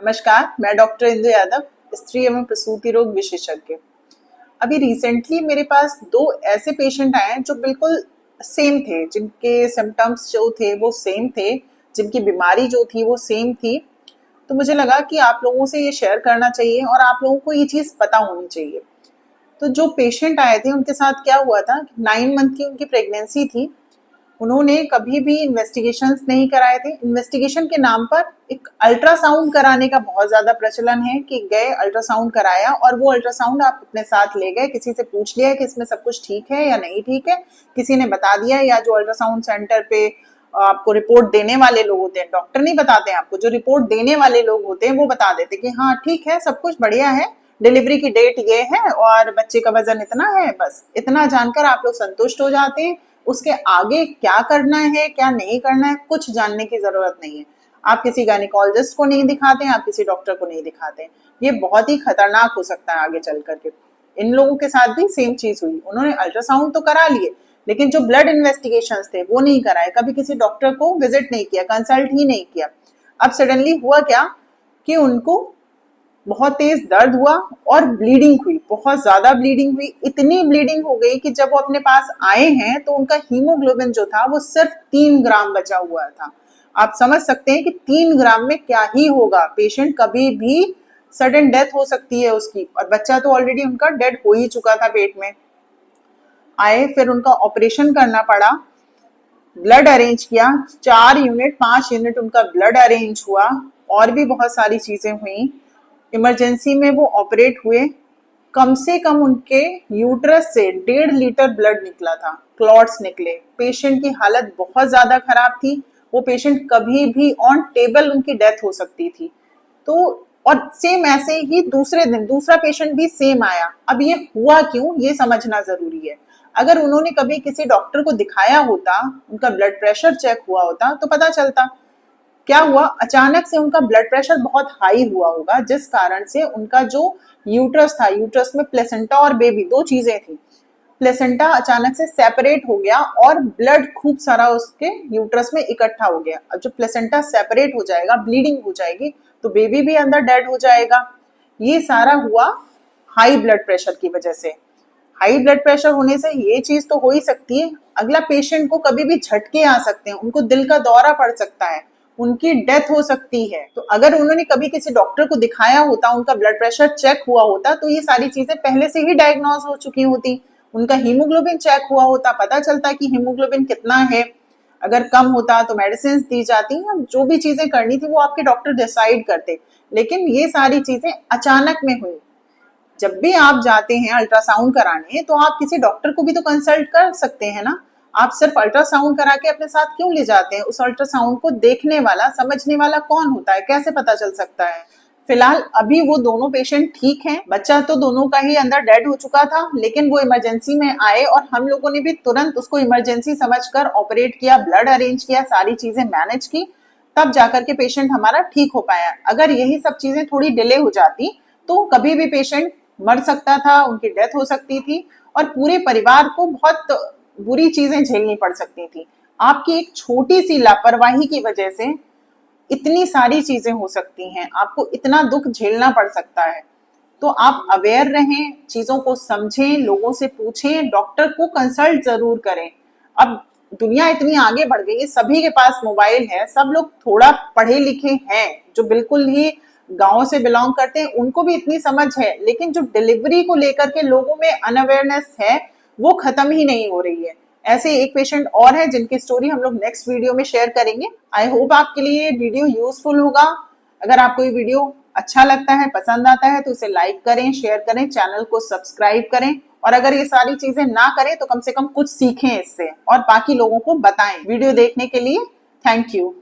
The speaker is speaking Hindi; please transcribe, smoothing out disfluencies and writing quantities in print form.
नमस्कार, मैं डॉक्टर इंदु यादव, स्त्री एवं प्रसूति रोग विशेषज्ञ। अभी रिसेंटली मेरे पास 2 ऐसे पेशेंट आए हैं जो बिल्कुल सेम थे, जिनके सिम्टम्स जो थे वो सेम थे, जिनकी बीमारी जो थी वो सेम थी। तो मुझे लगा कि आप लोगों से ये शेयर करना चाहिए और आप लोगों को ये चीज़ पता होनी चाहिए। तो जो पेशेंट आए थे उनके साथ क्या हुआ था, 9 मंथ की उनकी प्रेगनेंसी थी। उन्होंने कभी भी इन्वेस्टिगेशंस नहीं कराए थे। इन्वेस्टिगेशन के नाम पर एक अल्ट्रासाउंड कराने का बहुत ज्यादा प्रचलन है कि गए अल्ट्रासाउंड कराया और वो अल्ट्रासाउंड आप अपने साथ ले गए, किसी से पूछ लिया कि इसमें सब कुछ ठीक है या नहीं ठीक है, किसी ने बता दिया, या जो अल्ट्रासाउंड सेंटर पे आपको रिपोर्ट देने वाले लोग होते हैं, डॉक्टर नहीं बताते हैं आपको, जो रिपोर्ट देने वाले लोग होते हैं वो बता देते कि हाँ ठीक है, सब कुछ बढ़िया है, डिलीवरी की डेट ये है और बच्चे का वजन इतना है। बस इतना जानकर आप लोग संतुष्ट हो जाते हैं। उसके आगे क्या करना है क्या नहीं करना है कुछ जानने की जरूरत नहीं है। आप किसी गायनेकोलॉजिस्ट को नहीं दिखाते हैं, आप किसी डॉक्टर को नहीं दिखाते हैं। ये बहुत ही खतरनाक हो सकता है आगे चल करके। इन लोगों के साथ भी सेम चीज हुई। उन्होंने अल्ट्रासाउंड तो करा लिए, लेकिन जो ब्लड इन्वेस्टिगेशंस थे वो नहीं कराए, कभी किसी डॉक्टर को विजिट नहीं किया, कंसल्ट ही नहीं किया। अब सडनली हुआ क्या कि उनको बहुत तेज दर्द हुआ और ब्लीडिंग हुई, बहुत ज्यादा ब्लीडिंग हुई। इतनी ब्लीडिंग हो गई कि जब वो अपने पास आए हैं तो उनका हीमोग्लोबिन जो था वो सिर्फ 3 ग्राम बचा हुआ था। आप समझ सकते हैं कि 3 ग्राम में क्या ही होगा। पेशेंट कभी भी सडन डेथ हो सकती है उसकी, और बच्चा तो ऑलरेडी उनका डेड हो ही चुका था पेट में। आए, फिर उनका ऑपरेशन करना पड़ा, ब्लड अरेंज किया, 4 यूनिट 5 यूनिट उनका ब्लड अरेंज हुआ, और भी बहुत सारी चीजें हुई। इमरजेंसी में वो ऑपरेट हुए। कम से कम उनके यूट्रस से 1.5 लीटर ब्लड निकला था, क्लॉट्स निकले। पेशेंट की हालत बहुत ज्यादा खराब थी। वो पेशेंट कभी भी ऑन टेबल उनकी डेथ हो सकती थी। तो और सेम ऐसे ही दूसरे दिन दूसरा पेशेंट भी सेम आया। अब ये हुआ क्यों, ये समझना जरूरी है। अगर उन्होंने कभी किसी डॉक्टर को दिखाया होता, उनका ब्लड प्रेशर चेक हुआ होता तो पता चलता। क्या हुआ, अचानक से उनका ब्लड प्रेशर बहुत हाई हुआ होगा, जिस कारण से उनका जो यूट्रस था, यूट्रस में प्लेसेंटा और बेबी 2 चीजें थी। प्लेसेंटा अचानक से सेपरेट हो गया और ब्लड खूब सारा उसके यूट्रस में इकट्ठा हो गया। अब जब प्लेसेंटा सेपरेट हो जाएगा, ब्लीडिंग हो जाएगी, तो बेबी भी अंदर डेड हो जाएगा। ये सारा हुआ हाई ब्लड प्रेशर की वजह से। हाई ब्लड प्रेशर होने से ये चीज तो हो ही सकती है। अगला पेशेंट को कभी भी झटके आ सकते हैं, उनको दिल का दौरा पड़ सकता है, उनकी डेथ हो सकती है। तो अगर उन्होंने कभी किसी डॉक्टर को दिखाया होता, उनका ब्लड प्रेशर चेक हुआ होता, तो ये सारी चीजें पहले से ही डायग्नोज हो चुकी होती। उनका हीमोग्लोबिन चेक हुआ होता, पता चलता कि हीमोग्लोबिन कितना है। अगर कम होता तो मेडिसिन दी जाती, जो भी चीजें करनी थी वो आपके डॉक्टर डिसाइड करते। लेकिन ये सारी चीजें अचानक में हुई। जब भी आप जाते हैं अल्ट्रासाउंड कराने, तो आप किसी डॉक्टर को भी तो कंसल्ट कर सकते हैं ना। आप सिर्फ अल्ट्रासाउंड करा के अपने साथ क्यों ले जाते हैं? उस अल्ट्रासाउंड को देखने वाला, समझने वाला कौन होता है, कैसे पता चल सकता है? फिलहाल अभी वो दोनों पेशेंट ठीक हैं। बच्चा तो दोनों का ही अंदर डेड हो चुका था, लेकिन वो इमरजेंसी में आए और हम लोगों ने भी तुरंत उसको इमरजेंसी समझकर ऑपरेट किया, ब्लड अरेंज किया, सारी चीजें मैनेज की, तब जाकर के पेशेंट हमारा ठीक हो पाया। अगर यही सब चीजें थोड़ी डिले हो जाती तो कभी भी पेशेंट मर सकता था, उनकी डेथ हो सकती थी और पूरे परिवार को बहुत बुरी चीजें झेलनी पड़ सकती थी। आपकी एक छोटी सी लापरवाही की वजह से इतनी सारी चीजें हो सकती हैं, आपको इतना दुख झेलना पड़ सकता है। तो आप अवेयर रहें, चीजों को समझें, लोगों से पूछें, डॉक्टर को कंसल्ट जरूर करें। अब दुनिया इतनी आगे बढ़ गई है, सभी के पास मोबाइल है, सब लोग थोड़ा पढ़े लिखे हैं, जो बिल्कुल ही गांव से बिलोंग करते हैं उनको भी इतनी समझ है, लेकिन जो डिलीवरी को लेकर के लोगों में अनअवेयरनेस है वो खत्म ही नहीं हो रही है। ऐसे एक पेशेंट और है जिनकी स्टोरी हम लोग नेक्स्ट वीडियो में शेयर करेंगे। आई होप आपके लिए ये वीडियो यूजफुल होगा। अगर आपको ये वीडियो अच्छा लगता है, पसंद आता है, तो इसे लाइक करें, शेयर करें, चैनल को सब्सक्राइब करें, और अगर ये सारी चीजें ना करें तो कम से कम कुछ सीखें इससे और बाकी लोगों को बताएं। वीडियो देखने के लिए थैंक यू।